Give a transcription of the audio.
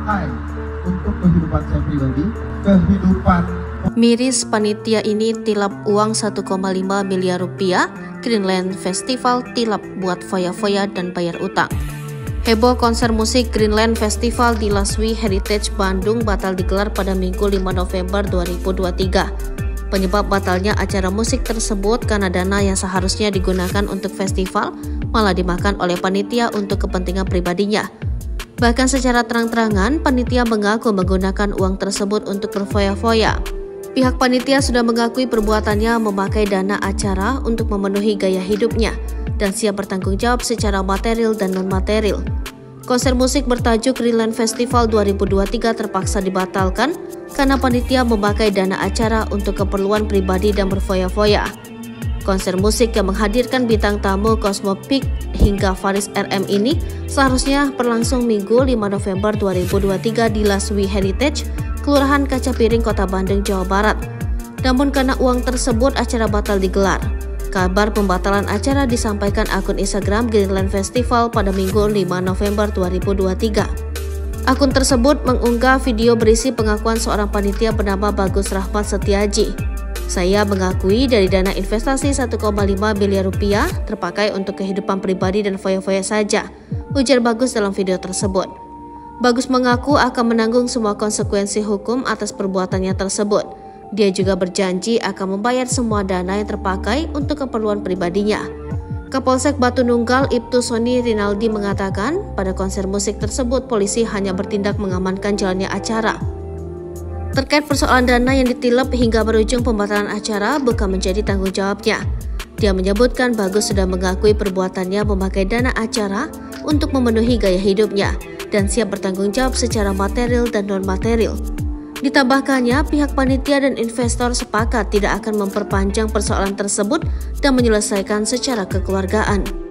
pakai untuk kehidupan saya pribadi, kehidupan. Miris panitia ini tilap uang 1,5 miliar rupiah, Greenland Festival tilap buat foya-foya dan bayar utang. Heboh konser musik Greenland Festival di Laswi Heritage Bandung batal digelar pada Minggu 5 November 2023. Penyebab batalnya acara musik tersebut karena dana yang seharusnya digunakan untuk festival malah dimakan oleh panitia untuk kepentingan pribadinya. Bahkan secara terang-terangan, panitia mengaku menggunakan uang tersebut untuk berfoya-foya. Pihak panitia sudah mengakui perbuatannya memakai dana acara untuk memenuhi gaya hidupnya dan siap bertanggung jawab secara material dan non-material. Konser musik bertajuk Greenland Festival 2023 terpaksa dibatalkan karena panitia memakai dana acara untuk keperluan pribadi dan berfoya-foya. Konser musik yang menghadirkan bintang tamu Cosmo Peak hingga Faris RM ini seharusnya berlangsung Minggu 5 November 2023 di Laswi Heritage, Kelurahan Kaca Piring, Kota Bandung, Jawa Barat. Namun karena uang tersebut acara batal digelar. Kabar pembatalan acara disampaikan akun Instagram Greenland Festival pada Minggu 5 November 2023. Akun tersebut mengunggah video berisi pengakuan seorang panitia bernama Bagus Rahmat Setiaji. Saya mengakui dari dana investasi 1,5 miliar rupiah terpakai untuk kehidupan pribadi dan foya-foya saja, ujar Bagus dalam video tersebut. Bagus mengaku akan menanggung semua konsekuensi hukum atas perbuatannya tersebut. Dia juga berjanji akan membayar semua dana yang terpakai untuk keperluan pribadinya. Kapolsek Batu Nunggal Ibtu Soni Rinaldi mengatakan pada konser musik tersebut polisi hanya bertindak mengamankan jalannya acara. Terkait persoalan dana yang ditilep hingga berujung pembatalan acara bukan menjadi tanggung jawabnya. Dia menyebutkan Bagus sudah mengakui perbuatannya memakai dana acara untuk memenuhi gaya hidupnya dan siap bertanggung jawab secara material dan non-material. Ditambahkannya, pihak panitia dan investor sepakat tidak akan memperpanjang persoalan tersebut dan menyelesaikan secara kekeluargaan.